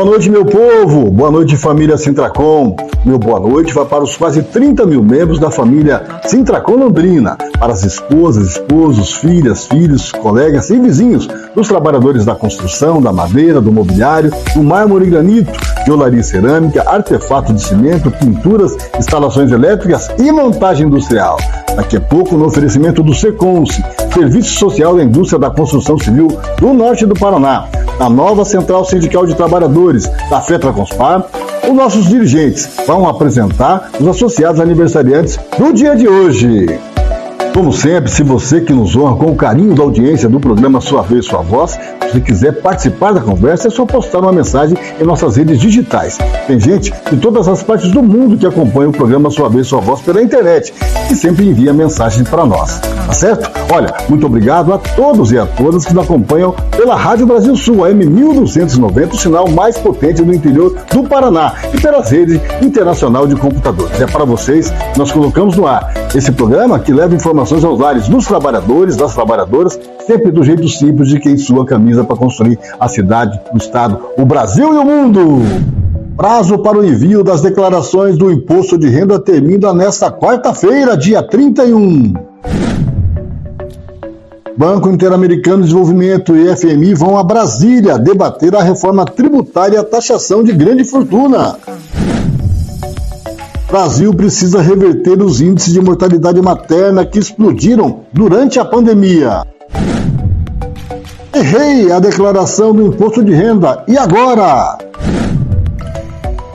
Boa noite, meu povo. Boa noite, família Sintracom. Meu boa noite vai para os quase 30 mil membros da família Sintracom Londrina, para as esposas, esposos, filhas, filhos, colegas e vizinhos dos trabalhadores da construção, da madeira, do mobiliário, do mármore e granito, de olaria e cerâmica, artefato de cimento, pinturas, instalações elétricas e montagem industrial. Daqui a pouco, no oferecimento do SECONSE, Serviço Social da Indústria da Construção Civil do Norte do Paraná, a nova Central Sindical de Trabalhadores da FETRACONSPAR, os nossos dirigentes vão apresentar os associados aniversariantes do dia de hoje. Como sempre, se você que nos honra com o carinho da audiência do programa Sua Vez, Sua Voz, se quiser participar da conversa, é só postar uma mensagem em nossas redes digitais. Tem gente de todas as partes do mundo que acompanha o programa Sua Vez, Sua Voz pela internet e sempre envia mensagem para nós, tá certo? Olha, muito obrigado a todos e a todas que nos acompanham pela Rádio Brasil Sul, AM 1290, o sinal mais potente do interior do Paraná, e pelas redes internacional de computadores. É para vocês que nós colocamos no ar esse programa que leva informações aos lares dos trabalhadores, das trabalhadoras, sempre do jeito simples de quem sua camisa para construir a cidade, o estado, o Brasil e o mundo. Prazo para o envio das declarações do Imposto de Renda termina nesta quarta-feira, dia 31. Banco Interamericano de Desenvolvimento e FMI vão a Brasília debater a reforma tributária e a taxação de grande fortuna. Brasil precisa reverter os índices de mortalidade materna que explodiram durante a pandemia. Errei a declaração do imposto de renda. E agora?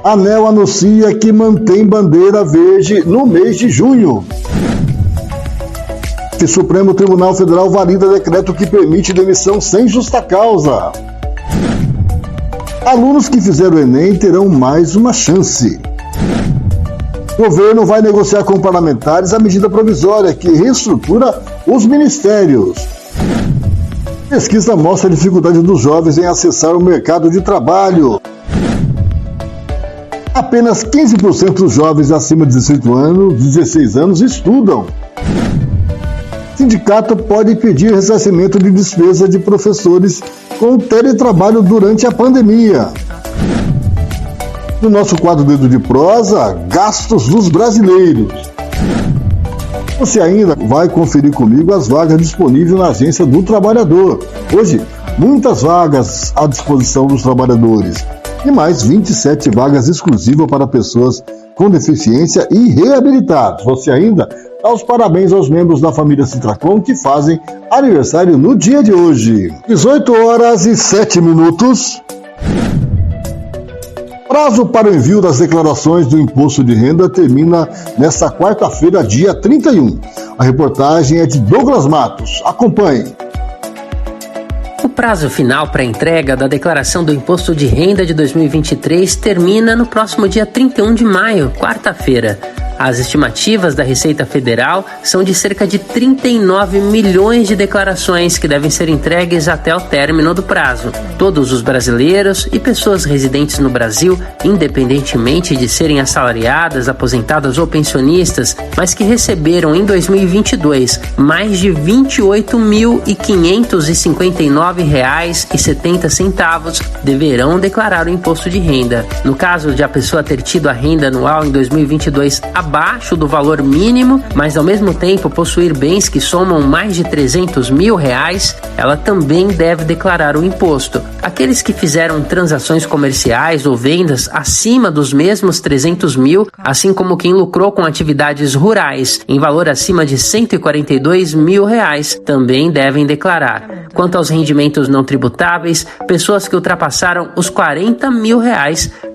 ANEEL anuncia que mantém bandeira verde no mês de junho. O Supremo Tribunal Federal valida decreto que permite demissão sem justa causa. Alunos que fizeram o Enem terão mais uma chance. O governo vai negociar com parlamentares a medida provisória que reestrutura os ministérios. Pesquisa mostra a dificuldade dos jovens em acessar o mercado de trabalho. Apenas 15% dos jovens acima de 16 anos estudam. Sindicato pode pedir ressarcimento de despesa de professores com teletrabalho durante a pandemia. No nosso quadro Dedo de Prosa, gastos dos brasileiros. Você ainda vai conferir comigo as vagas disponíveis na Agência do Trabalhador. Hoje, muitas vagas à disposição dos trabalhadores e mais 27 vagas exclusivas para pessoas com deficiência e reabilitados. Você ainda dá os parabéns aos membros da família Sintracom que fazem aniversário no dia de hoje. 18h07. Prazo para o envio das declarações do Imposto de Renda termina nesta quarta-feira, dia 31. A reportagem é de Douglas Matos. Acompanhe. O prazo final para a entrega da declaração do Imposto de Renda de 2023 termina no próximo dia 31 de maio, quarta-feira. As estimativas da Receita Federal são de cerca de 39 milhões de declarações que devem ser entregues até o término do prazo. Todos os brasileiros e pessoas residentes no Brasil, independentemente de serem assalariadas, aposentadas ou pensionistas, mas que receberam em 2022 mais de R$ 28.559,70, deverão declarar o imposto de renda. No caso de a pessoa ter tido a renda anual em 2022 abaixo do valor mínimo, mas ao mesmo tempo possuir bens que somam mais de R$300 mil, ela também deve declarar o imposto. Aqueles que fizeram transações comerciais ou vendas acima dos mesmos 300 mil, assim como quem lucrou com atividades rurais em valor acima de R$142 mil, também devem declarar. Quanto aos rendimentos não tributáveis, pessoas que ultrapassaram os R$40 mil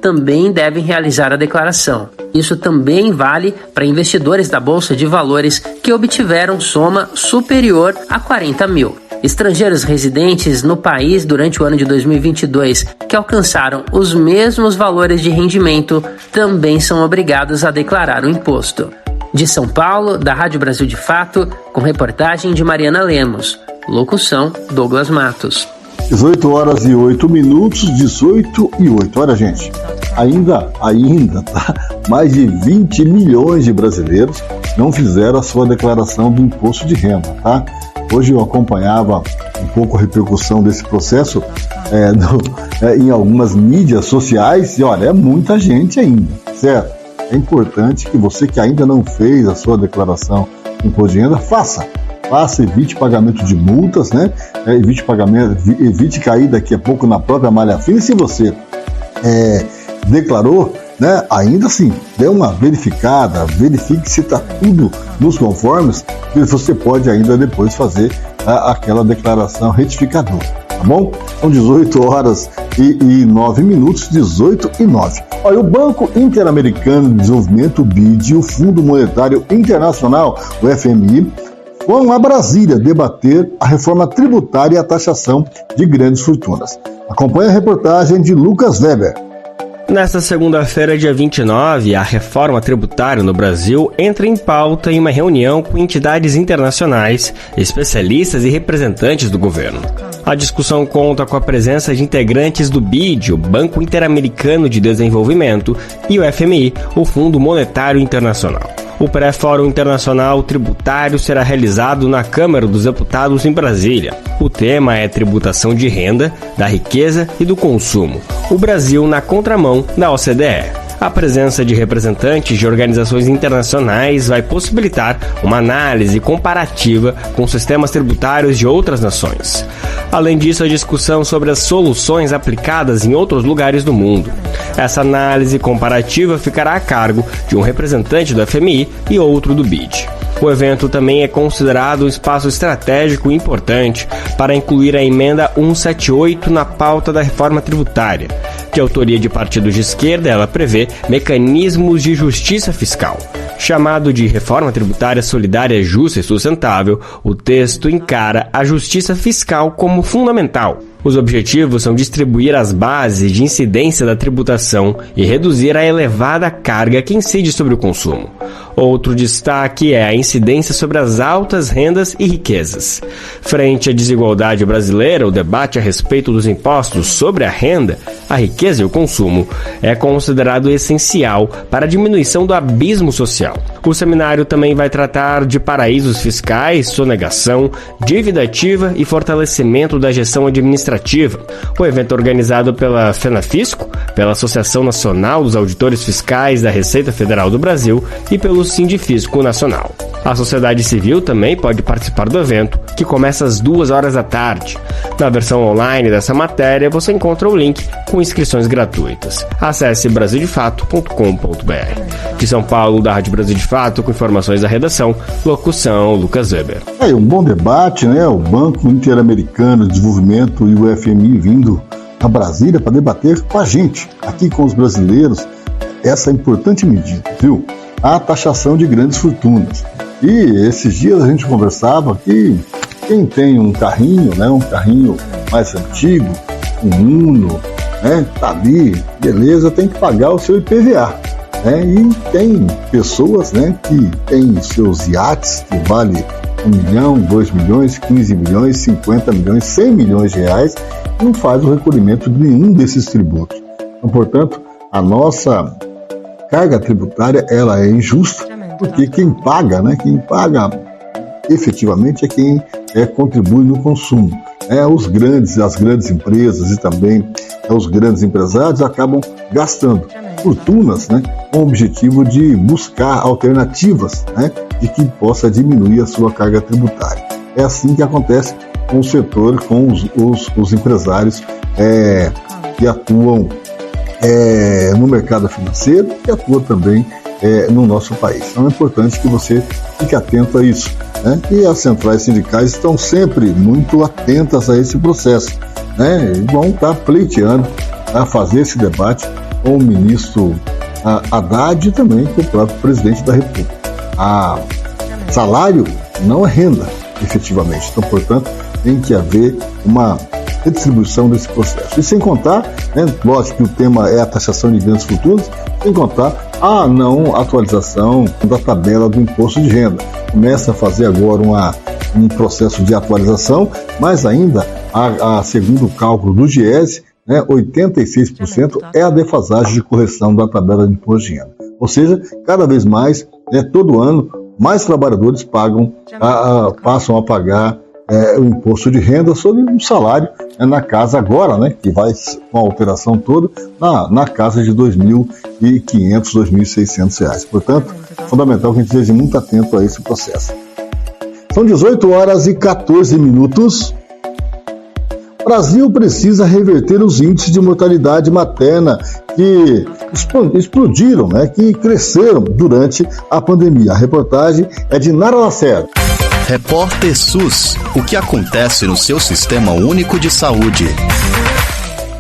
também devem realizar a declaração. Isso também vale para investidores da Bolsa de Valores que obtiveram soma superior a 40 mil. Estrangeiros residentes no país durante o ano de 2022 que alcançaram os mesmos valores de rendimento também são obrigados a declarar o imposto. De São Paulo, da Rádio Brasil de Fato, com reportagem de Mariana Lemos. Locução, Douglas Matos. 18h08, 18h08. Olha, gente, ainda, tá? Mais de 20 milhões de brasileiros não fizeram a sua declaração do imposto de renda, tá? Hoje eu acompanhava um pouco a repercussão desse processo em algumas mídias sociais, e olha, é muita gente ainda, certo? É importante que você que ainda não fez a sua declaração de imposto de renda, faça, evite pagamento de multas, né? Evite cair daqui a pouco na própria malha fina. E se você declarou, né, ainda assim, dê uma verificada, verifique se está tudo nos conformes, que você pode ainda depois fazer aquela declaração retificadora, tá bom? São 18 horas e 9 minutos, 18 e 9. Olha, o Banco Interamericano de Desenvolvimento, o BID, e o Fundo Monetário Internacional, o FMI, foram a Brasília debater a reforma tributária e a taxação de grandes fortunas. Acompanhe a reportagem de Lucas Weber. Nesta segunda-feira, dia 29, a reforma tributária no Brasil entra em pauta em uma reunião com entidades internacionais, especialistas e representantes do governo. A discussão conta com a presença de integrantes do BID, o Banco Interamericano de Desenvolvimento, e o FMI, o Fundo Monetário Internacional. O pré-fórum internacional tributário será realizado na Câmara dos Deputados em Brasília. O tema é tributação de renda, da riqueza e do consumo. O Brasil na contramão da OCDE. A presença de representantes de organizações internacionais vai possibilitar uma análise comparativa com sistemas tributários de outras nações. Além disso, a discussão sobre as soluções aplicadas em outros lugares do mundo. Essa análise comparativa ficará a cargo de um representante do FMI e outro do BID. O evento também é considerado um espaço estratégico importante para incluir a emenda 178 na pauta da reforma tributária. De autoria de partidos de esquerda, ela prevê mecanismos de justiça fiscal. Chamado de Reforma Tributária Solidária, Justa e Sustentável, o texto encara a justiça fiscal como fundamental. Os objetivos são distribuir as bases de incidência da tributação e reduzir a elevada carga que incide sobre o consumo. Outro destaque é a incidência sobre as altas rendas e riquezas. Frente à desigualdade brasileira, o debate a respeito dos impostos sobre a renda, a riqueza e o consumo é considerado essencial para a diminuição do abismo social. O seminário também vai tratar de paraísos fiscais, sonegação, dívida ativa e fortalecimento da gestão administrativa. O evento é organizado pela FENAFISCO, pela Associação Nacional dos Auditores Fiscais da Receita Federal do Brasil e pelo Sindifisco Nacional. A sociedade civil também pode participar do evento, que começa às 2h da tarde. Na versão online dessa matéria, você encontra o link com inscrições gratuitas. Acesse brasildefato.com.br. De São Paulo, da Rádio Brasil de Fato, com informações da redação, locução Lucas Weber. Um bom debate, né? O Banco Interamericano de Desenvolvimento e o FMI vindo a Brasília para debater com a gente, aqui com os brasileiros, essa importante medida, viu? A taxação de grandes fortunas. E esses dias a gente conversava que quem tem um carrinho, né, um carrinho mais antigo, um Uno, né, tá ali, beleza, tem que pagar o seu IPVA. Né, e tem pessoas, né, que têm seus iates que vale 1 milhão, 2 milhões, 15 milhões, 50 milhões, 100 milhões de reais e não faz o recolhimento de nenhum desses tributos. Então, portanto, a nossa carga tributária ela é injusta, porque quem paga efetivamente é quem contribui no consumo. As grandes empresas e também os grandes empresários acabam gastando fortunas, né, com o objetivo de buscar alternativas, né, de que possa diminuir a sua carga tributária. É assim que acontece com o setor, com os empresários que atuam no mercado financeiro e atua também no nosso país. Então é importante que você fique atento a isso, né? E as centrais sindicais estão sempre muito atentas a esse processo, né? E vão estar pleiteando a fazer esse debate com o ministro Haddad e também com o próprio presidente da República. Salário não é renda, efetivamente. Então, portanto, tem que haver uma redistribuição desse processo. E sem contar, né, lógico que o tema é a taxação de grandes fortunas, sem contar a não atualização da tabela do imposto de renda. Começa a fazer agora um processo de atualização, mas ainda, segundo o cálculo do Diese, né, 86% é a defasagem de correção da tabela de imposto de renda. Ou seja, cada vez mais, todo ano, mais trabalhadores passam a pagar o imposto de renda sobre um salário na casa agora, né, que vai com a alteração toda, na casa de R$ 2.500, R$ 2.600. Portanto, é fundamental que a gente esteja muito atento a esse processo. São 18h14. O Brasil precisa reverter os índices de mortalidade materna que explodiram, né, que cresceram durante a pandemia. A reportagem é de Nara Lacerda. Repórter SUS. O que acontece no seu Sistema Único de Saúde?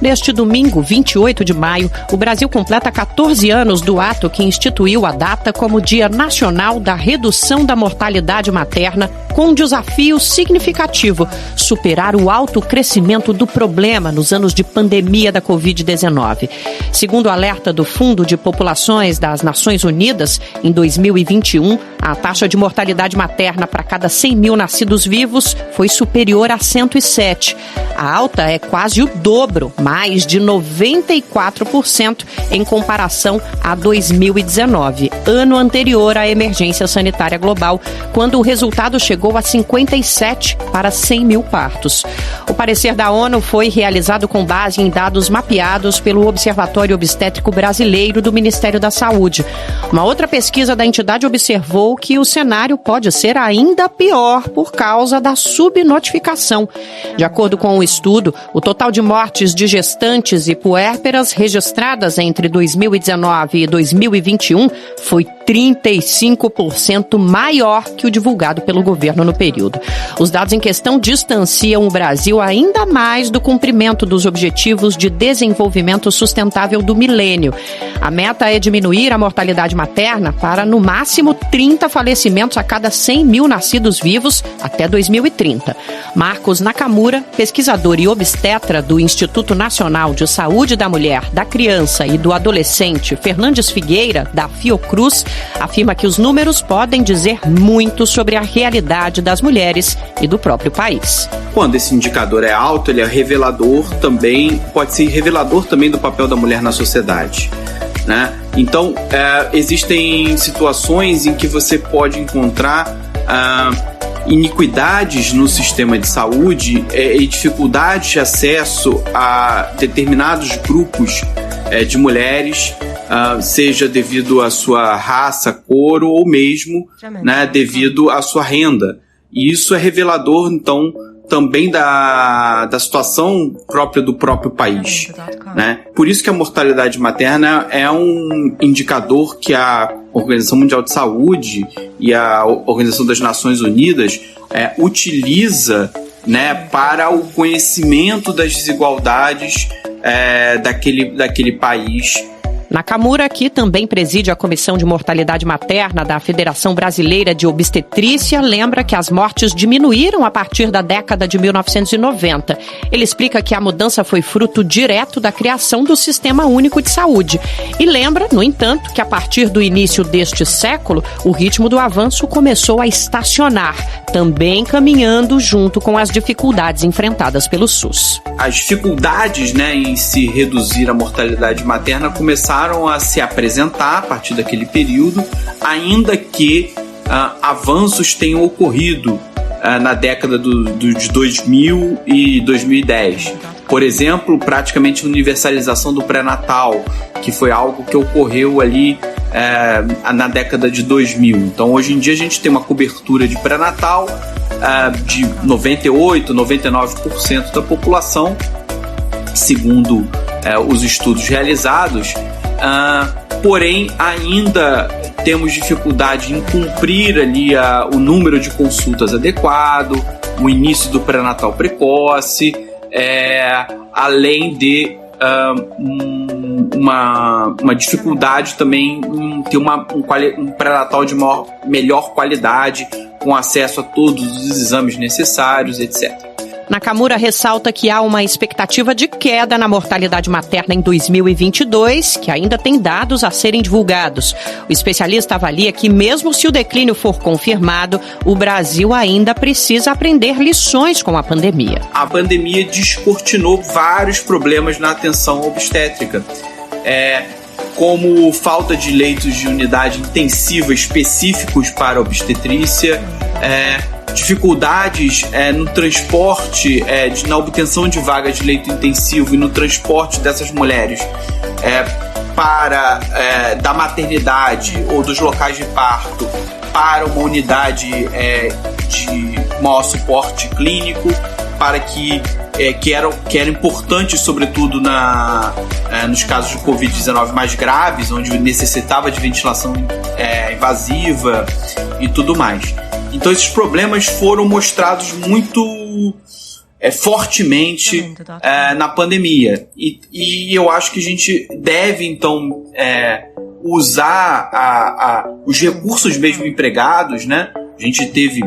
Neste domingo, 28 de maio, o Brasil completa 14 anos do ato que instituiu a data como Dia Nacional da Redução da Mortalidade Materna, com um desafio significativo: superar o alto crescimento do problema nos anos de pandemia da Covid-19. Segundo o alerta do Fundo de Populações das Nações Unidas, em 2021, a taxa de mortalidade materna para cada 100 mil nascidos vivos foi superior a 107. A alta é quase o dobro, mais de 94% em comparação a 2019, ano anterior à emergência sanitária global, quando o resultado chegou a 57 para 100 mil partos. O parecer da ONU foi realizado com base em dados mapeados pelo Observatório Obstétrico Brasileiro do Ministério da Saúde. Uma outra pesquisa da entidade observou que o cenário pode ser ainda pior por causa da subnotificação. De acordo com o estudo, o total de mortes de gestantes e puérperas registradas entre 2019 e 2021 foi 35% maior que o divulgado pelo governo no período. Os dados em questão distanciam o Brasil ainda mais do cumprimento dos Objetivos de Desenvolvimento Sustentável do Milênio. A meta é diminuir a mortalidade materna para, no máximo, 30 falecimentos a cada 100 mil nascidos vivos até 2030. Marcos Nakamura, pesquisador e obstetra do Instituto Nacional de Saúde da Mulher, da Criança e do Adolescente Fernandes Figueira, da Fiocruz, afirma que os números podem dizer muito sobre a realidade das mulheres e do próprio país. Quando esse indicador é alto, ele é revelador também, pode ser revelador também do papel da mulher na sociedade, né? Então, existem situações em que você pode encontrar iniquidades no sistema de saúde e dificuldades de acesso a determinados grupos de mulheres, seja devido à sua raça, cor ou mesmo, né, devido à sua renda. E isso é revelador, então, também da situação própria do próprio país, né? Por isso que a mortalidade materna é um indicador que a Organização Mundial de Saúde e a Organização das Nações Unidas utiliza, né, para o conhecimento das desigualdades daquele país. Nakamura, que também preside a Comissão de Mortalidade Materna da Federação Brasileira de Obstetrícia, lembra que as mortes diminuíram a partir da década de 1990. Ele explica que a mudança foi fruto direto da criação do Sistema Único de Saúde. E lembra, no entanto, que a partir do início deste século, o ritmo do avanço começou a estacionar, também caminhando junto com as dificuldades enfrentadas pelo SUS. As dificuldades, né, em se reduzir a mortalidade materna começaram a se apresentar a partir daquele período, ainda que avanços tenham ocorrido na década de 2000 e 2010. Por exemplo, praticamente a universalização do pré-natal, que foi algo que ocorreu ali na década de 2000. Então, hoje em dia, a gente tem uma cobertura de pré-natal de 98%, 99% da população, segundo os estudos realizados. Porém, ainda temos dificuldade em cumprir ali o número de consultas adequado, o início do pré-natal precoce, além de uma dificuldade também em ter um pré-natal de melhor qualidade, com acesso a todos os exames necessários, etc. Nakamura ressalta que há uma expectativa de queda na mortalidade materna em 2022, que ainda tem dados a serem divulgados. O especialista avalia que, mesmo se o declínio for confirmado, o Brasil ainda precisa aprender lições com a pandemia. A pandemia descortinou vários problemas na atenção obstétrica, como falta de leitos de unidade intensiva específicos para obstetrícia, dificuldades no transporte, na obtenção de vagas de leito intensivo e no transporte dessas mulheres da maternidade ou dos locais de parto para uma unidade de maior suporte clínico, para que era importante, sobretudo nos casos de Covid-19 mais graves, onde necessitava de ventilação invasiva e tudo mais. Então esses problemas foram mostrados muito fortemente na pandemia. E eu acho que a gente deve, então, usar os recursos mesmo empregados, né? A gente teve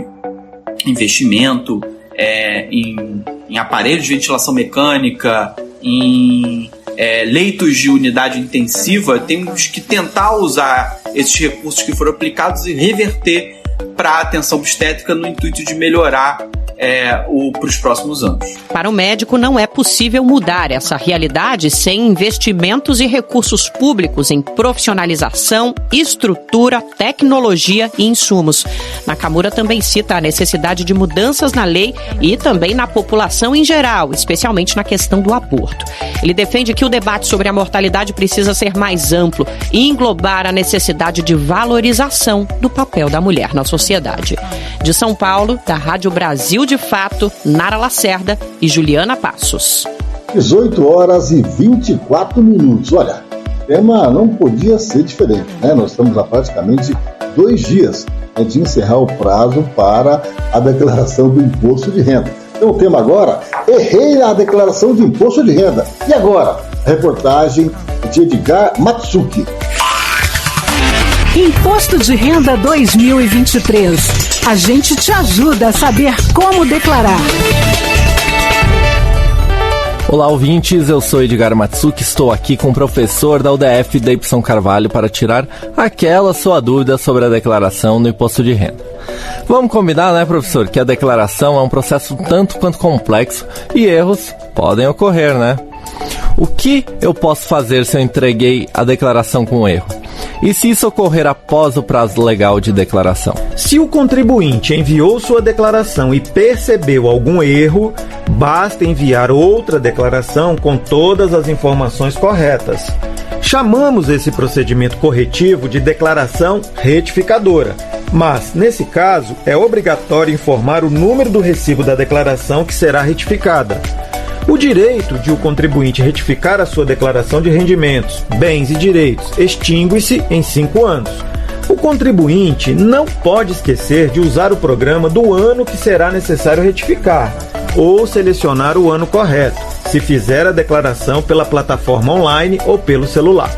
investimento em aparelhos de ventilação mecânica, em leitos de unidade intensiva. Temos que tentar usar esses recursos que foram aplicados e reverter para a atenção obstétrica no intuito de melhorar para os próximos anos. Para o médico, não é possível mudar essa realidade sem investimentos e recursos públicos em profissionalização, estrutura, tecnologia e insumos. Nakamura também cita a necessidade de mudanças na lei e também na população em geral, especialmente na questão do aborto. Ele defende que o debate sobre a mortalidade precisa ser mais amplo e englobar a necessidade de valorização do papel da mulher na sociedade. De São Paulo, da Rádio Brasil de Fato, Nara Lacerda e Juliana Passos. 18h24. Olha, o tema não podia ser diferente, né? Nós estamos há praticamente 2 dias de encerrar o prazo para a declaração do imposto de renda. Então o tema agora, errei a declaração de imposto de renda. E agora? Reportagem de Edgar Matsuki. Imposto de Renda 2023. A gente te ajuda a saber como declarar. Olá, ouvintes, eu sou Edgar Matsuki, estou aqui com o professor da UDF, Deipson Carvalho, para tirar aquela sua dúvida sobre a declaração do imposto de renda. Vamos combinar, né, professor, que a declaração é um processo tanto quanto complexo e erros podem ocorrer, né? O que eu posso fazer se eu entreguei a declaração com erro? E se isso ocorrer após o prazo legal de declaração? Se o contribuinte enviou sua declaração e percebeu algum erro, basta enviar outra declaração com todas as informações corretas. Chamamos esse procedimento corretivo de declaração retificadora, mas, nesse caso, é obrigatório informar o número do recibo da declaração que será retificada. O direito de o contribuinte retificar a sua declaração de rendimentos, bens e direitos extingue-se em 5 anos. O contribuinte não pode esquecer de usar o programa do ano que será necessário retificar, ou selecionar o ano correto, se fizer a declaração pela plataforma online ou pelo celular.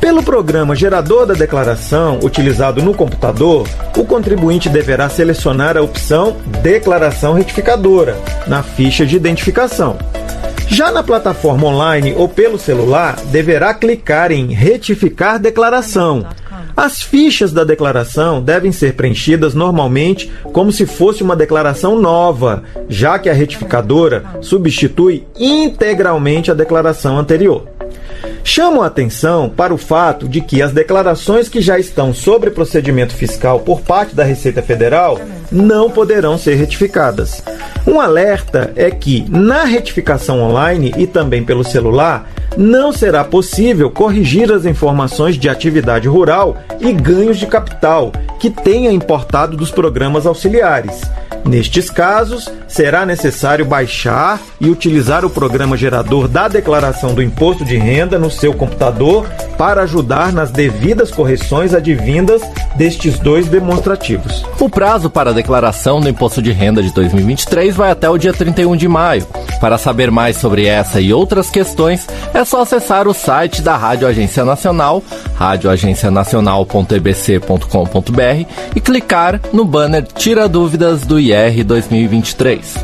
Pelo programa gerador da declaração, utilizado no computador, o contribuinte deverá selecionar a opção Declaração Retificadora, na ficha de identificação. Já na plataforma online ou pelo celular, deverá clicar em Retificar Declaração. As fichas da declaração devem ser preenchidas normalmente como se fosse uma declaração nova, já que a retificadora substitui integralmente a declaração anterior. Chamo a atenção para o fato de que as declarações que já estão sobre procedimento fiscal por parte da Receita Federal não poderão ser retificadas. Um alerta é que, na retificação online e também pelo celular, não será possível corrigir as informações de atividade rural e ganhos de capital que tenha importado dos programas auxiliares. Nestes casos, será necessário baixar e utilizar o programa gerador da declaração do imposto de renda no seu computador para ajudar nas devidas correções advindas destes 2 demonstrativos. O prazo para a declaração do imposto de renda de 2023 vai até o dia 31 de maio. Para saber mais sobre essa e outras questões, é só acessar o site da Rádio Agência Nacional, radioagencianacional.ebc.com.br, e clicar no banner Tira Dúvidas do IR 2023.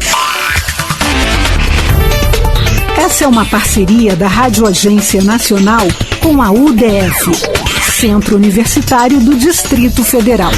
Essa é uma parceria da Rádio Agência Nacional com a UDF, Centro Universitário do Distrito Federal.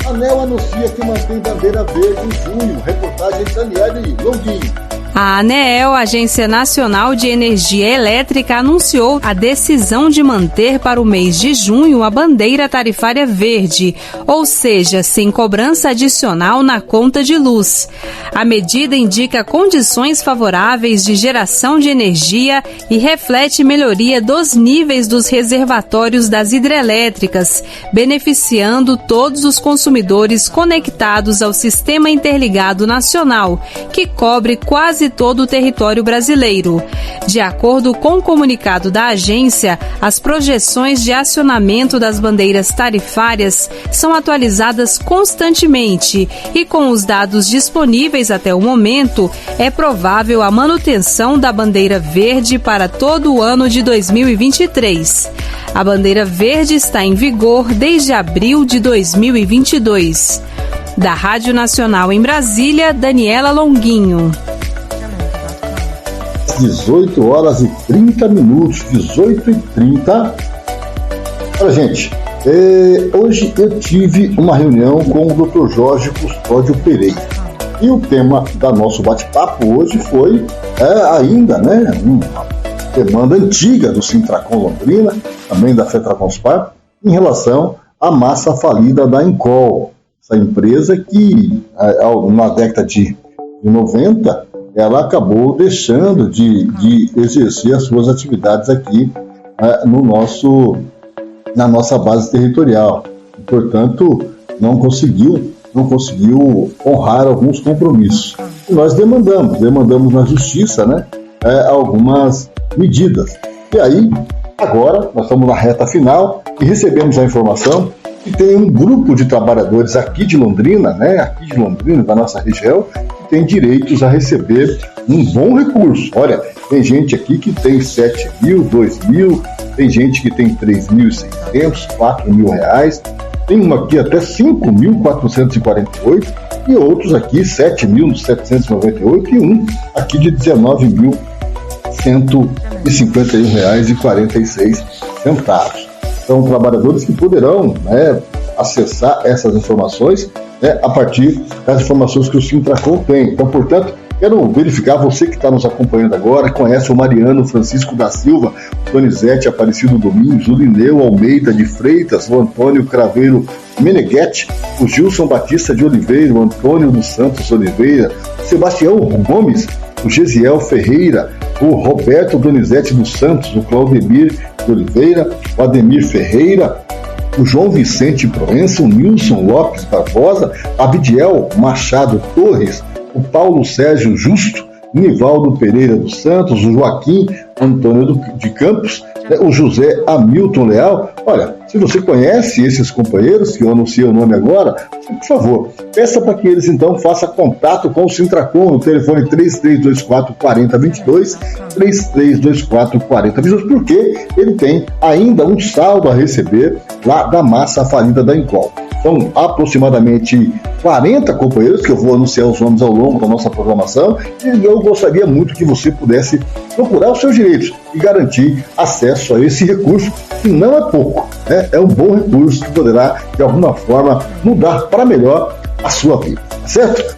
A ANEEL anuncia que mantém bandeira verde em junho. Reportagem Daniele Longuinho. A ANEEL, Agência Nacional de Energia Elétrica, anunciou a decisão de manter para o mês de junho a bandeira tarifária verde, ou seja, sem cobrança adicional na conta de luz. A medida indica condições favoráveis de geração de energia e reflete melhoria dos níveis dos reservatórios das hidrelétricas, beneficiando todos os consumidores conectados ao Sistema Interligado Nacional, que cobre quase todo o território brasileiro. De acordo com o comunicado da agência, as projeções de acionamento das bandeiras tarifárias são atualizadas constantemente e, com os dados disponíveis até o momento, é provável a manutenção da bandeira verde para todo o ano de 2023. A bandeira verde está em vigor desde abril de 2022. Da Rádio Nacional em Brasília, Daniela Longuinho. 18 horas e 30 minutos, 18h30. Olha, gente, hoje eu tive uma reunião com o Dr. Jorge Custódio Pereira. E o tema da nosso bate-papo hoje foi ainda, uma demanda antiga do Sintracom Londrina, também da FETRACONSPAR, em relação à massa falida da Encol. Essa empresa que, na década de 90, ela acabou deixando de exercer as suas atividades aqui na nossa base territorial. E, portanto, não conseguiu honrar alguns compromissos. E nós demandamos na justiça, algumas medidas. E aí, agora, nós estamos na reta final e recebemos a informação que tem um grupo de trabalhadores aqui de Londrina, da nossa região, que tem direitos a receber um bom recurso. Olha, tem gente aqui que tem 7 mil, 2 mil, tem gente que tem 3.600, 4 mil reais, tem uma aqui até 5.448 e outros aqui 7.798 e um aqui de 19.151 reais e 46 centavos. São trabalhadores que poderão acessar essas informações a partir das informações que o Sintracom tem. Então, portanto, quero verificar, você que está nos acompanhando agora, conhece o Mariano Francisco da Silva, o Donizete Aparecido Domingos, o Lineu Almeida de Freitas, o Antônio Craveiro Meneghetti, o Gilson Batista de Oliveira, o Antônio dos Santos Oliveira, o Sebastião Gomes, o Gesiel Ferreira, o Roberto Donizete dos Santos, o Claudemir de Oliveira, o Ademir Ferreira, o João Vicente Proença, o Nilson Lopes Barbosa, Abidiel Machado Torres, o Paulo Sérgio Justo, o Nivaldo Pereira dos Santos, o Joaquim Antônio de Campos, o José Hamilton Leal. Olha, se você conhece esses companheiros, que eu anunciei o nome agora, por favor, peça para que eles então façam contato com o Sintracom no telefone 3324-4022, 3324-4022, porque ele tem ainda um saldo a receber lá da massa falida da Encol. São aproximadamente 40 companheiros, que eu vou anunciar os nomes ao longo da nossa programação, e eu gostaria muito que você pudesse procurar os seus direitos e garantir acesso a esse recurso, que não é pouco, é um bom recurso que poderá, de alguma forma, mudar para melhor a sua vida, certo?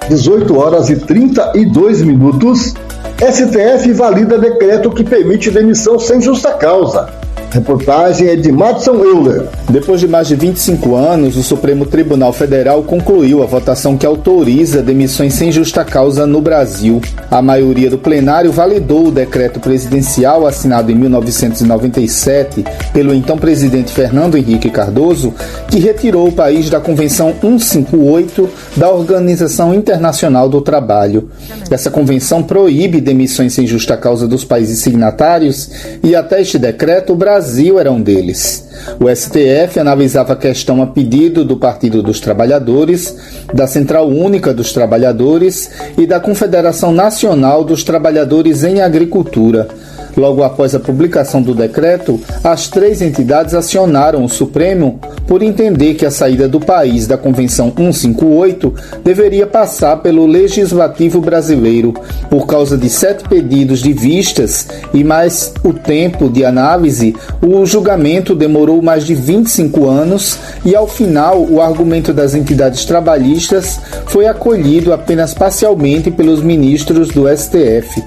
18 horas e 32 minutos, STF valida decreto que permite demissão sem justa causa. Reportagem é de Madison Euler. Depois de mais de 25 anos, o Supremo Tribunal Federal concluiu a votação que autoriza demissões sem justa causa no Brasil. A maioria do plenário validou o decreto presidencial assinado em 1997 pelo então presidente Fernando Henrique Cardoso, que retirou o país da Convenção 158 da Organização Internacional do Trabalho. Essa convenção proíbe demissões sem justa causa dos países signatários e até este decreto o Brasil era um deles. O STF analisava a questão a pedido do Partido dos Trabalhadores, da Central Única dos Trabalhadores e da Confederação Nacional dos Trabalhadores em Agricultura. Logo após a publicação do decreto, as 3 entidades acionaram o Supremo por entender que a saída do país da Convenção 158 deveria passar pelo Legislativo brasileiro. Por causa de 7 pedidos de vistas e mais o tempo de análise, o julgamento demorou mais de 25 anos e, ao final, o argumento das entidades trabalhistas foi acolhido apenas parcialmente pelos ministros do STF.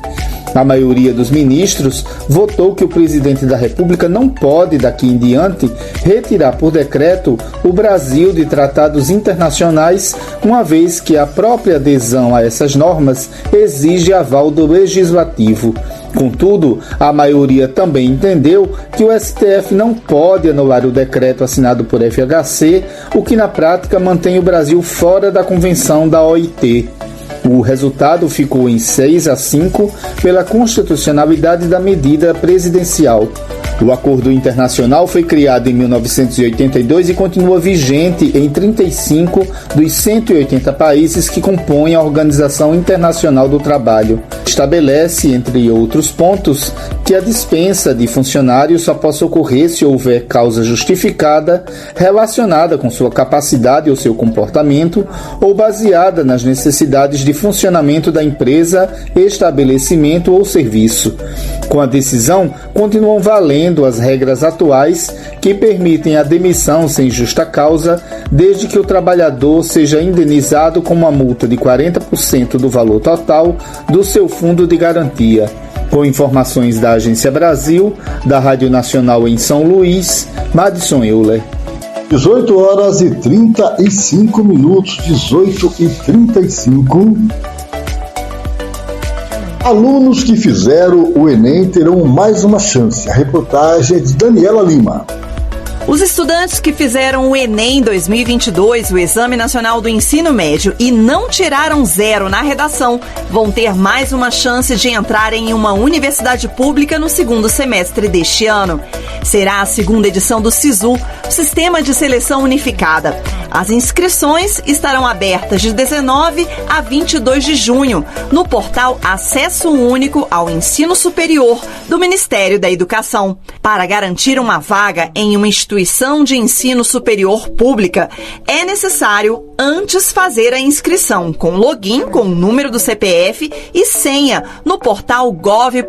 A maioria dos ministros votou que o presidente da República não pode, daqui em diante, retirar por decreto o Brasil de tratados internacionais, uma vez que a própria adesão a essas normas exige aval do Legislativo. Contudo, a maioria também entendeu que o STF não pode anular o decreto assinado por FHC, o que na prática mantém o Brasil fora da Convenção da OIT. O resultado ficou em 6-5 pela constitucionalidade da medida presidencial. O acordo internacional foi criado em 1982 e continua vigente em 35 dos 180 países que compõem a Organização Internacional do Trabalho. Estabelece, entre outros pontos, que a dispensa de funcionários só possa ocorrer se houver causa justificada relacionada com sua capacidade ou seu comportamento ou baseada nas necessidades de funcionamento da empresa, estabelecimento ou serviço. Com a decisão, continuam valendo as regras atuais que permitem a demissão sem justa causa, desde que o trabalhador seja indenizado com uma multa de 40% do valor total do seu fundo de garantia. Com informações da Agência Brasil, da Rádio Nacional em São Luís, Madison Euler. 18h35, 18h35. Alunos que fizeram o Enem terão mais uma chance. A reportagem é de Daniela Lima. Os estudantes que fizeram o Enem 2022, o Exame Nacional do Ensino Médio, e não tiraram 0 na redação, vão ter mais uma chance de entrar em uma universidade pública no segundo semestre deste ano. Será a segunda edição do SISU, Sistema de Seleção Unificada. As inscrições estarão abertas de 19 a 22 de junho no portal Acesso Único ao Ensino Superior do Ministério da Educação. Para garantir uma vaga em uma instituição de ensino superior pública, é necessário antes fazer a inscrição com login com o número do CPF e senha no portal gov.br,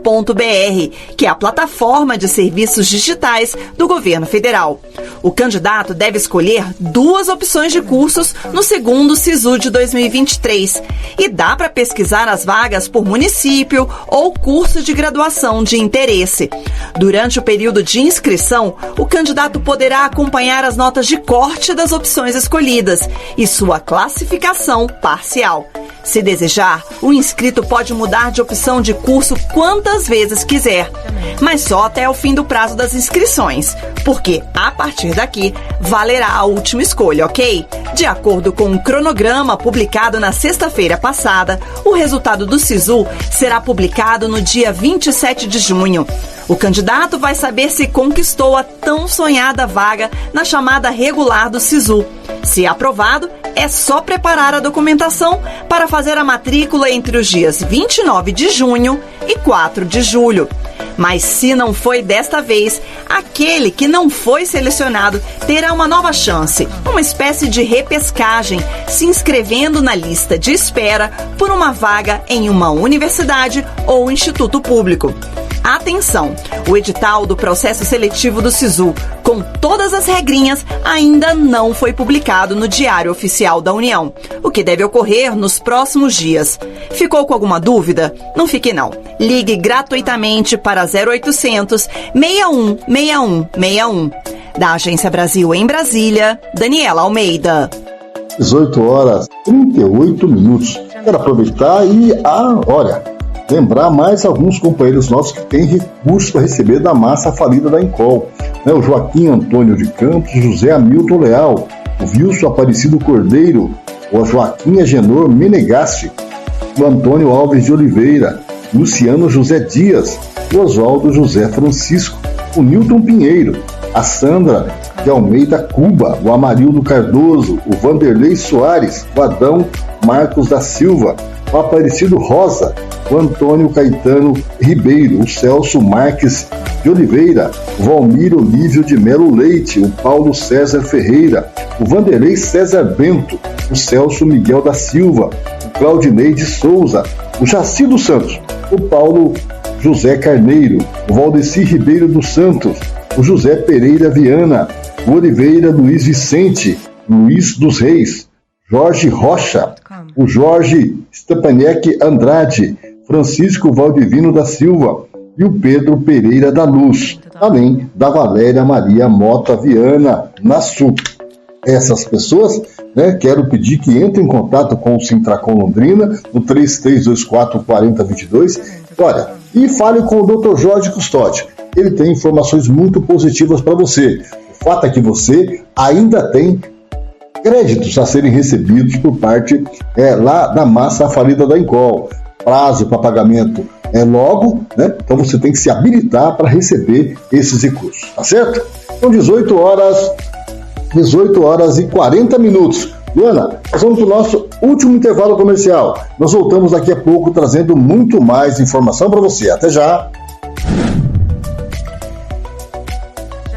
que é a plataforma de serviços digitais do governo federal. O candidato deve escolher 2 opções de cursos no segundo SISU de 2023 e dá para pesquisar as vagas por município ou curso de graduação de interesse. Durante o período de inscrição, o candidato poderá acompanhar as notas de corte das opções escolhidas e sua classificação parcial. Se desejar, o inscrito pode mudar de opção de curso quantas vezes quiser, mas só até o fim do prazo das inscrições, porque, a partir daqui, valerá a última escolha, ok? De acordo com o cronograma publicado na sexta-feira passada, o resultado do SISU será publicado no dia 27 de junho. O candidato vai saber se conquistou a tão sonhada vaga na chamada regular do SISU. Se aprovado, é só preparar a documentação para fazer a matrícula entre os dias 29 de junho e 4 de julho. Mas se não foi desta vez, aquele que não foi selecionado terá uma nova chance, uma espécie de repescagem, se inscrevendo na lista de espera por uma vaga em uma universidade ou instituto público. Atenção! O edital do processo seletivo do SISU, com todas as regrinhas, ainda não foi publicado no Diário Oficial da União, o que deve ocorrer nos próximos dias. Ficou com alguma dúvida? Não fique não. Ligue gratuitamente para 0800 61 61 61. Da Agência Brasil em Brasília, Daniela Almeida. 18h38. Quero aproveitar e lembrar mais alguns companheiros nossos que têm recursos para receber da massa falida da Encol. O Joaquim Antônio de Campos, José Hamilton Leal, o Wilson Aparecido Cordeiro, o Joaquim Agenor Menegasti, o Antônio Alves de Oliveira, Luciano José Dias, o Oswaldo José Francisco, o Nilton Pinheiro, a Sandra de Almeida Cuba, o Amarildo Cardoso, o Vanderlei Soares, o Adão Marcos da Silva, o Aparecido Rosa, o Antônio Caetano Ribeiro, o Celso Marques de Oliveira, o Valmir Olívio de Melo Leite, o Paulo César Ferreira, o Vanderlei César Bento, o Celso Miguel da Silva, o Claudinei de Souza, o Jaci dos Santos, o Paulo José Carneiro, o Valdeci Ribeiro dos Santos, o José Pereira Viana, o Oliveira Luiz Vicente, Luiz dos Reis, Jorge Rocha, o Jorge Stepanek Andrade, Francisco Valdivino da Silva e o Pedro Pereira da Luz, além da Valéria Maria Mota Viana Nassu. Essas pessoas, quero pedir que entrem em contato com o Sintracom Londrina no 3324-4022, e fale com o Dr. Jorge Custódio. Ele tem informações muito positivas para você. O fato é que você ainda tem créditos a serem recebidos por parte lá da massa falida da Incol. Prazo para pagamento logo, então você tem que se habilitar para receber esses recursos, tá certo? São 18 horas e 40 minutos. Luana, nós vamos para o nosso último intervalo comercial. Nós voltamos daqui a pouco trazendo muito mais informação para você. Até já!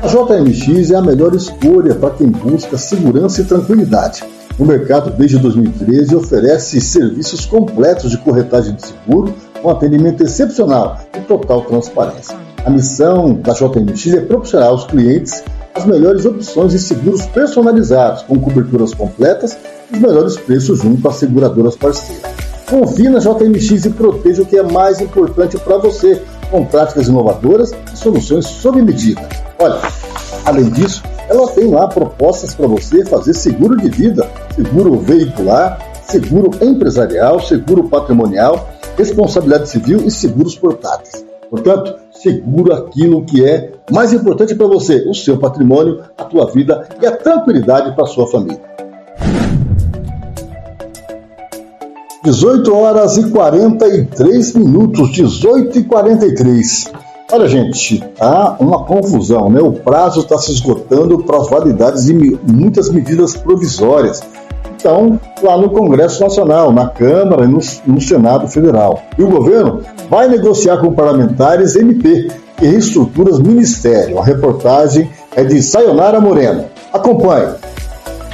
A JMX é a melhor escolha para quem busca segurança e tranquilidade. O mercado, desde 2013, oferece serviços completos de corretagem de seguro, com atendimento excepcional e total transparência. A missão da JMX é proporcionar aos clientes as melhores opções de seguros personalizados, com coberturas completas e os melhores preços junto às seguradoras parceiras. Confie na JMX e proteja o que é mais importante para você, com práticas inovadoras e soluções sob medida. Olha, além disso, ela tem lá propostas para você fazer seguro de vida, seguro veicular, seguro empresarial, seguro patrimonial, responsabilidade civil e seguros portáteis. Portanto, seguro aquilo que é mais importante para você, o seu patrimônio, a tua vida e a tranquilidade para a sua família. 18 horas e 43 minutos, 18h43. Olha, gente, há uma confusão, O prazo está se esgotando para as validades de muitas medidas provisórias. Então, lá no Congresso Nacional, na Câmara e no Senado Federal. E o governo vai negociar com parlamentares MP e reestruturas ministério. A reportagem é de Sayonara Moreno. Acompanhe.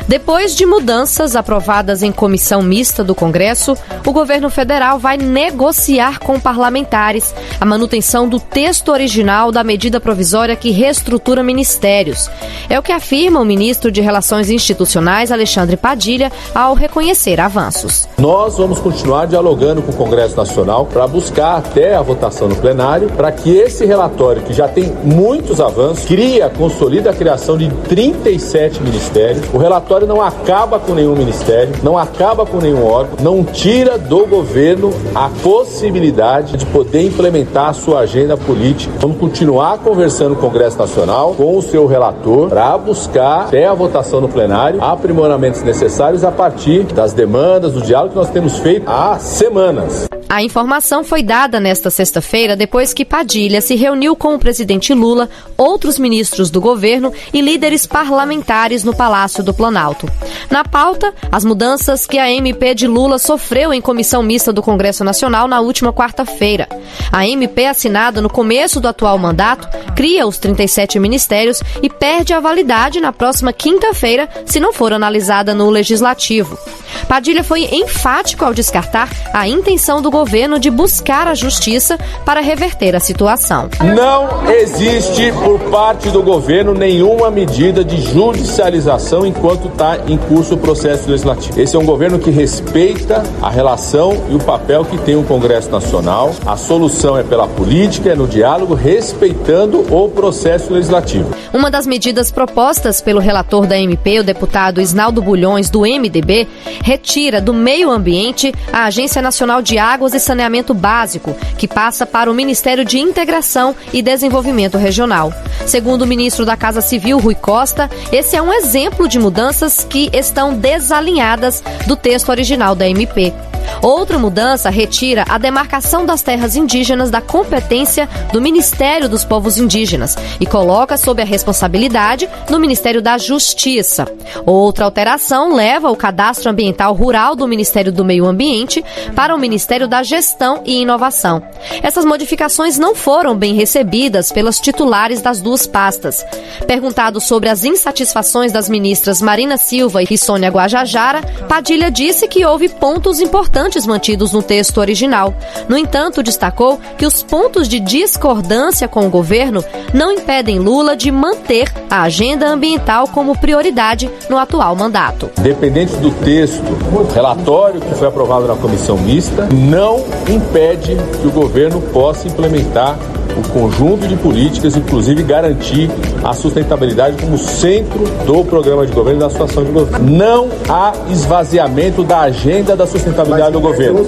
Depois de mudanças aprovadas em comissão mista do Congresso, o governo federal vai negociar com parlamentares a manutenção do texto original da medida provisória que reestrutura ministérios. É o que afirma o ministro de Relações Institucionais, Alexandre Padilha, ao reconhecer avanços. Nós vamos continuar dialogando com o Congresso Nacional para buscar até a votação no plenário, para que esse relatório, que já tem muitos avanços, consolida a criação de 37 ministérios. O relatório não acaba com nenhum ministério, não acaba com nenhum órgão, não tira do governo a possibilidade de poder implementar a sua agenda política. Vamos continuar conversando com o Congresso Nacional, com o seu relator, para buscar até a votação no plenário aprimoramentos necessários a partir das demandas, do diálogo que nós temos feito há semanas. A informação foi dada nesta sexta-feira depois que Padilha se reuniu com o presidente Lula, outros ministros do governo e líderes parlamentares no Palácio do Planalto. Na pauta, as mudanças que a MP de Lula sofreu em comissão mista do Congresso Nacional na última quarta-feira. A MP assinada no começo do atual mandato cria os 37 ministérios e perde a validade na próxima quinta-feira se não for analisada no Legislativo. Padilha foi enfático ao descartar a intenção do governo de buscar a justiça para reverter a situação. Não existe por parte do governo nenhuma medida de judicialização enquanto está em curso o processo legislativo. Esse é um governo que respeita a relação e o papel que tem o Congresso Nacional. A solução é pela política, é no diálogo, respeitando o processo legislativo. Uma das medidas propostas pelo relator da MP, o deputado Isnaldo Bulhões, do MDB, retira do meio ambiente a Agência Nacional de Águas e Saneamento Básico, que passa para o Ministério de Integração e Desenvolvimento Regional. Segundo o ministro da Casa Civil, Rui Costa, esse é um exemplo de mudanças que estão desalinhadas do texto original da MP. Outra mudança retira a demarcação das terras indígenas da competência do Ministério dos Povos Indígenas e coloca sob a responsabilidade do Ministério da Justiça. Outra alteração leva o cadastro ambiental rural do Ministério do Meio Ambiente para o Ministério da Gestão e Inovação. Essas modificações não foram bem recebidas pelos titulares das duas pastas. Perguntado sobre as insatisfações das ministras Marina Silva e Sônia Guajajara, Padilha disse que houve pontos importantes mantidos no texto original. No entanto, destacou que os pontos de discordância com o governo não impedem Lula de manter a agenda ambiental como prioridade no atual mandato. Dependente do texto, o relatório que foi aprovado na comissão mista não impede que o governo possa implementar o conjunto de políticas, inclusive garantir a sustentabilidade como centro do programa de governo e da situação de governo. Não há esvaziamento da agenda da sustentabilidade do governo.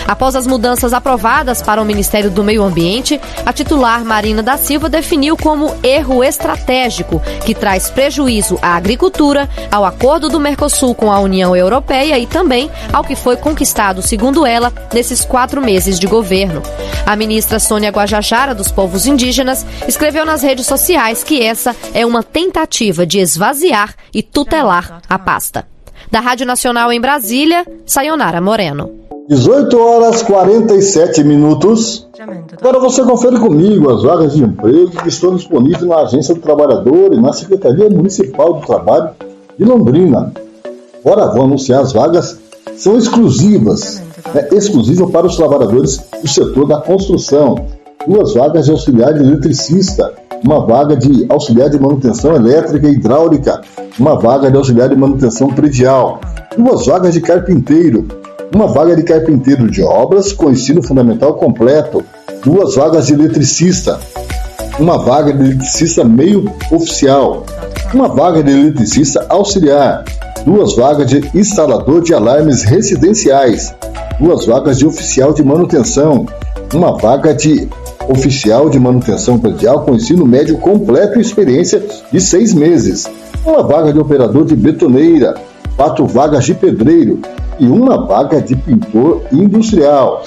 Após as mudanças aprovadas para o Ministério do Meio Ambiente, a titular Marina da Silva definiu como erro estratégico, que traz prejuízo à agricultura, ao acordo do Mercosul com a União Europeia e também ao que foi conquistado, segundo ela, nesses 4 meses de governo. A ministra Sônia Guajajara, dos Povos Indígenas, escreveu nas redes sociais que essa é uma tentativa de esvaziar e tutelar a pasta. Da Rádio Nacional em Brasília, Sayonara Moreno. 18h47. Agora você confere comigo as vagas de emprego que estão disponíveis na Agência do Trabalhador e na Secretaria Municipal do Trabalho de Londrina. Agora vou anunciar as vagas, são exclusivas, exclusivas para os trabalhadores do setor da construção. 2 vagas de auxiliar de eletricista, 1 vaga de auxiliar de manutenção elétrica e hidráulica, 1 vaga de auxiliar de manutenção predial, 2 vagas de carpinteiro, 1 vaga de carpinteiro de obras com ensino fundamental completo, 2 vagas de eletricista, 1 vaga de eletricista meio oficial, 1 vaga de eletricista auxiliar, 2 vagas de instalador de alarmes residenciais, 2 vagas de oficial de manutenção, 1 vaga de oficial de manutenção predial com ensino médio completo e experiência de 6 meses, 1 vaga de operador de betoneira, 4 vagas de pedreiro e 1 vaga de pintor industrial.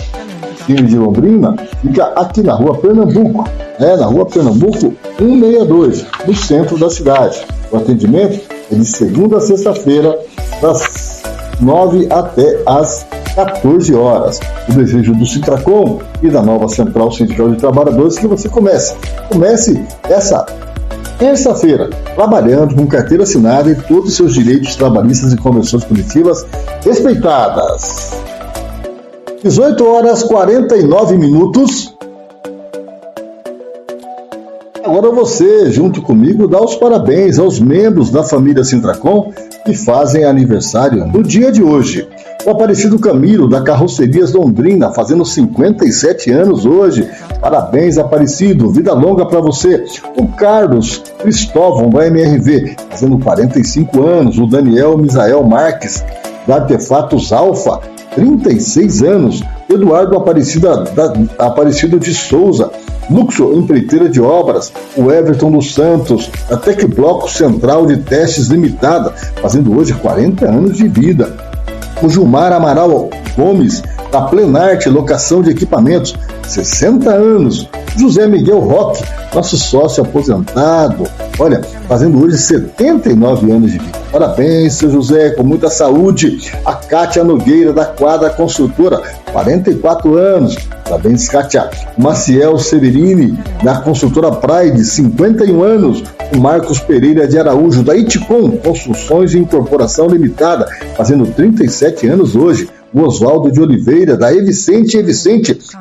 O time de Londrina fica aqui na Rua Pernambuco, na Rua Pernambuco 162, no centro da cidade. O atendimento é de segunda a sexta-feira, das 9 até as 14 horas. O desejo do Sintracom e da nova Central Sindical de Trabalhadores que você comece essa terça-feira trabalhando com carteira assinada e todos os seus direitos trabalhistas e convenções coletivas respeitadas. 18h49. Agora você, junto comigo, dá os parabéns aos membros da família Sintracom que fazem aniversário no dia de hoje. O Aparecido Camilo, da Carrocerias Londrina, fazendo 57 anos hoje. Parabéns, Aparecido. Vida longa para você. O Carlos Cristóvão, da MRV, fazendo 45 anos. O Daniel Misael Marques, da Artefatos Alfa, 36 anos. Eduardo Aparecido de Souza, Luxo Empreiteira de Obras. O Everton dos Santos, da Tec Bloco Central de Testes Limitada, fazendo hoje 40 anos de vida. O Gilmar Amaral Gomes, da Plenarte Locação de Equipamentos, 60 anos. José Miguel Roque, nosso sócio aposentado, fazendo hoje 79 anos de vida. Parabéns, seu José, com muita saúde. A Kátia Nogueira, da Quadra Construtora, 44 anos. Parabéns, Kátia. O Maciel Severini, da Construtora Pride, 51 anos. O Marcos Pereira de Araújo, da Iticom Construções e Incorporação Limitada, fazendo 37 anos hoje. O Oswaldo de Oliveira, da Evicente,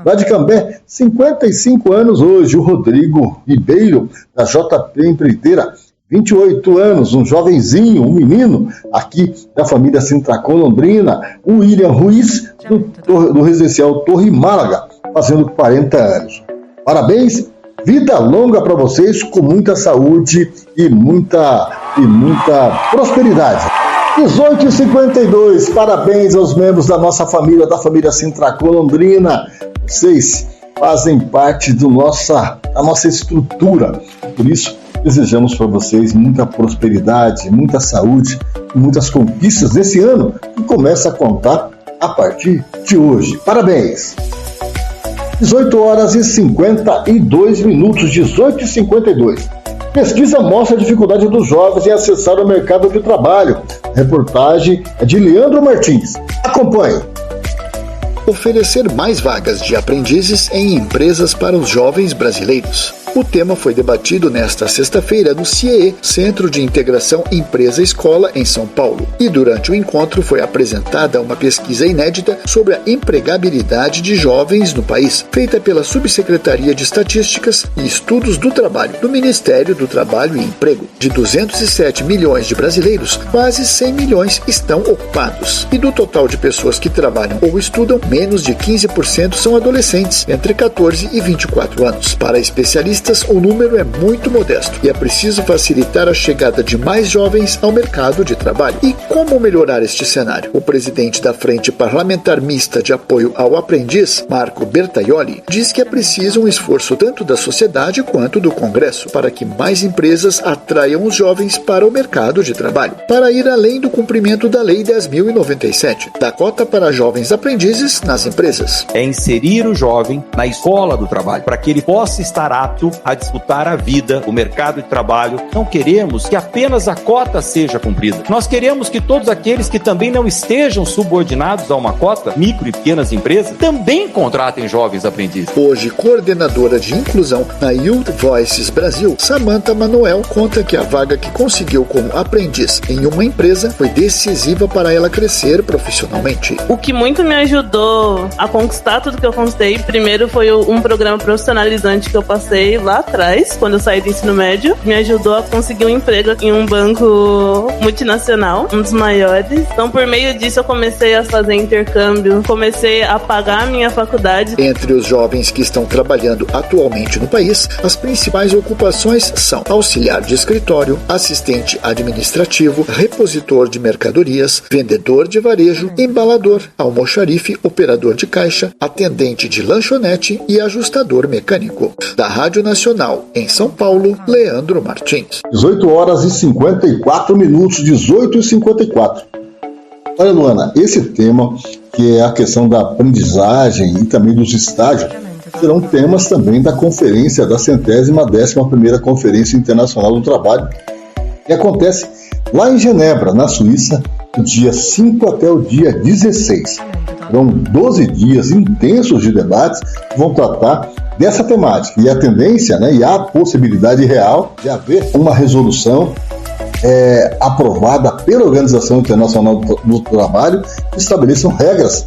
lá de Cambé, 55 anos hoje. O Rodrigo Ribeiro, da JP Empreiteira, 28 anos, um jovenzinho, um menino, aqui da família Sintracom Londrina. O William Ruiz, do Residencial Torre Málaga, fazendo 40 anos. Parabéns, vida longa para vocês, com muita saúde e muita prosperidade. 18h52, parabéns aos membros da nossa família, da família Sintracom Londrina. Vocês fazem parte da nossa estrutura. Por isso, desejamos para vocês muita prosperidade, muita saúde e muitas conquistas nesse ano que começa a contar a partir de hoje. Parabéns! 18 horas e 52 minutos, 18h52. Pesquisa mostra a dificuldade dos jovens em acessar o mercado de trabalho. Reportagem é de Leandro Martins. Acompanhe. Oferecer mais vagas de aprendizes em empresas para os jovens brasileiros. O tema foi debatido nesta sexta-feira no CIEE, Centro de Integração Empresa-Escola, em São Paulo. E durante o encontro foi apresentada uma pesquisa inédita sobre a empregabilidade de jovens no país, feita pela Subsecretaria de Estatísticas e Estudos do Trabalho, do Ministério do Trabalho e Emprego. De 207 milhões de brasileiros, quase 100 milhões estão ocupados. E do total de pessoas que trabalham ou estudam, menos de 15% são adolescentes, entre 14 e 24 anos. Para especialistas, o número é muito modesto e é preciso facilitar a chegada de mais jovens ao mercado de trabalho. E como melhorar este cenário? O presidente da Frente Parlamentar Mista de Apoio ao Aprendiz, Marco Bertaioli, diz que é preciso um esforço tanto da sociedade quanto do Congresso para que mais empresas atraiam os jovens para o mercado de trabalho, para ir além do cumprimento da Lei 10.097, da cota para jovens aprendizes nas empresas. É inserir o jovem na escola do trabalho, para que ele possa estar apto a disputar a vida, o mercado de trabalho. Não queremos que apenas a cota seja cumprida. Nós queremos que todos aqueles que também não estejam subordinados a uma cota, micro e pequenas empresas, também contratem jovens aprendizes. Hoje, coordenadora de inclusão na Youth Voices Brasil, Samantha Manuel conta que a vaga que conseguiu como aprendiz em uma empresa foi decisiva para ela crescer profissionalmente. O que muito me ajudou a conquistar tudo que eu conquistei, primeiro foi um programa profissionalizante que eu passei lá atrás, quando eu saí do ensino médio, me ajudou a conseguir um emprego em um banco multinacional, um dos maiores. Então, por meio disso, eu comecei a fazer intercâmbio, comecei a pagar a minha faculdade. Entre os jovens que estão trabalhando atualmente no país, as principais ocupações são auxiliar de escritório, assistente administrativo, repositor de mercadorias, vendedor de varejo, embalador, almoxarife, operador de caixa, atendente de lanchonete e ajustador mecânico. Da Rádio Nacional, em São Paulo, Leandro Martins. 18 horas e 54 minutos, 18h54. Olha, Luana, esse tema, que é a questão da aprendizagem e também dos estágios, serão temas também da conferência, da 111ª Conferência Internacional do Trabalho, que acontece lá em Genebra, na Suíça, do dia 5 até o dia 16. Serão 12 dias intensos de debates que vão tratar dessa temática. E a tendência, e a possibilidade real de haver uma resolução aprovada pela Organização Internacional do Trabalho que estabeleçam regras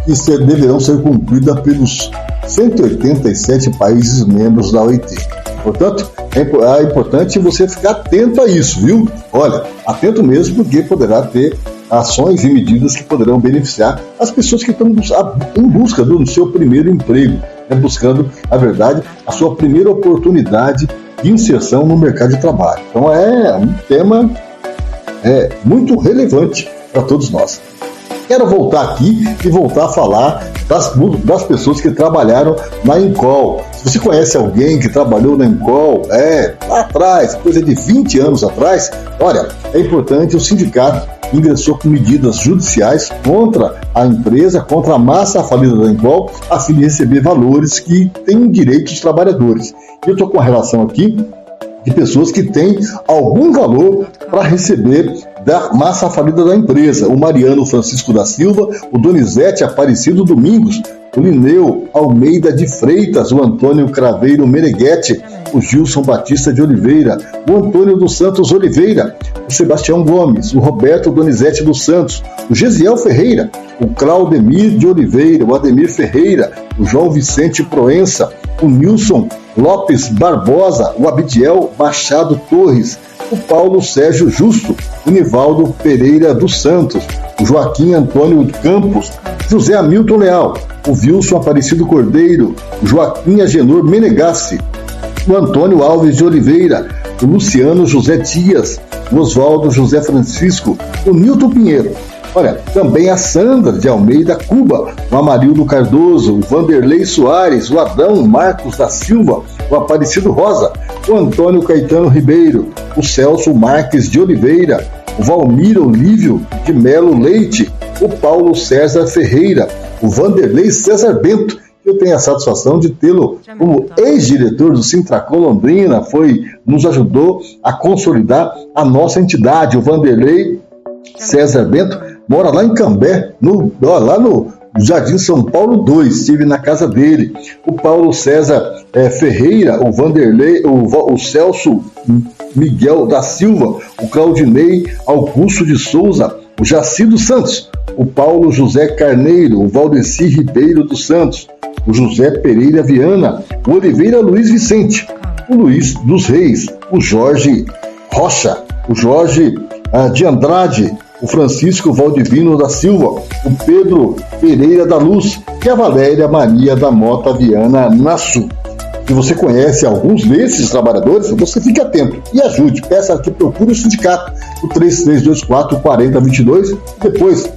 que deverão ser cumpridas pelos 187 países membros da OIT. Portanto, é importante você ficar atento a isso, viu? Olha, atento mesmo, porque poderá ter ações e medidas que poderão beneficiar as pessoas que estão em busca do seu primeiro emprego, buscando, na verdade, a sua primeira oportunidade de inserção no mercado de trabalho. Então é um tema muito relevante para todos nós. Quero voltar aqui e voltar a falar das pessoas que trabalharam na Encol. Se você conhece alguém que trabalhou na Encol, lá atrás, coisa de 20 anos atrás, olha, é importante, o sindicato ingressou com medidas judiciais contra a empresa, contra a massa falida da Encol, a fim de receber valores que têm direito dos trabalhadores. Eu estou com a relação aqui de pessoas que têm algum valor para receber da massa falida da empresa. O Mariano Francisco da Silva, o Donizete Aparecido Domingos, o Lineu Almeida de Freitas, o Antônio Craveiro Meneghetti, o Gilson Batista de Oliveira, o Antônio dos Santos Oliveira, o Sebastião Gomes, o Roberto Donizete dos Santos, o Gesiel Ferreira, o Claudemir de Oliveira, o Ademir Ferreira, o João Vicente Proença, o Nilson Lopes Barbosa, o Abidiel Machado Torres, o Paulo Sérgio Justo, o Nivaldo Pereira dos Santos, o Joaquim Antônio Campos, José Hamilton Leal, o Wilson Aparecido Cordeiro, o Joaquim Agenor Menegassi, o Antônio Alves de Oliveira, o Luciano José Dias, o Oswaldo José Francisco, o Nilton Pinheiro. Olha, também a Sandra de Almeida Cuba, o Amarildo Cardoso, o Vanderlei Soares, o Adão Marcos da Silva, o Aparecido Rosa, o Antônio Caetano Ribeiro, o Celso Marques de Oliveira, o Valmir Olívio de Melo Leite, o Paulo César Ferreira, o Vanderlei César Bento. Eu tenho a satisfação de tê-lo como ex-diretor do Sintracom Londrina, nos ajudou a consolidar a nossa entidade. O Vanderlei César Bento mora lá em Cambé, lá no Jardim São Paulo 2, estive na casa dele. O Paulo César Ferreira, o Vanderlei, o Celso Miguel da Silva, o Claudinei Augusto de Souza, o Jacido Santos, o Paulo José Carneiro, o Valdeci Ribeiro dos Santos, o José Pereira Viana, o Oliveira Luiz Vicente, o Luiz dos Reis, o Jorge Rocha, o Jorge de Andrade, o Francisco Valdivino da Silva, o Pedro Pereira da Luz e a Valéria Maria da Mota Viana Nassu. Se você conhece alguns desses trabalhadores, você fique atento e ajude. Peça que procure o sindicato, o 3324-4022, e depois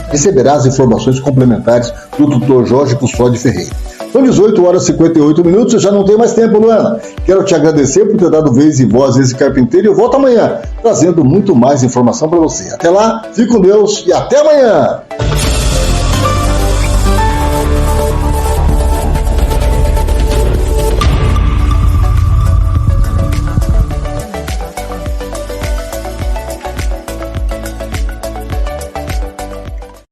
receberá as informações complementares do Dr. Jorge Custódio Ferreira. São 18 horas e 58 minutos, eu já não tenho mais tempo, Luana. Quero te agradecer por ter dado vez e voz a esse carpinteiro e eu volto amanhã, trazendo muito mais informação para você. Até lá, fique com Deus e até amanhã!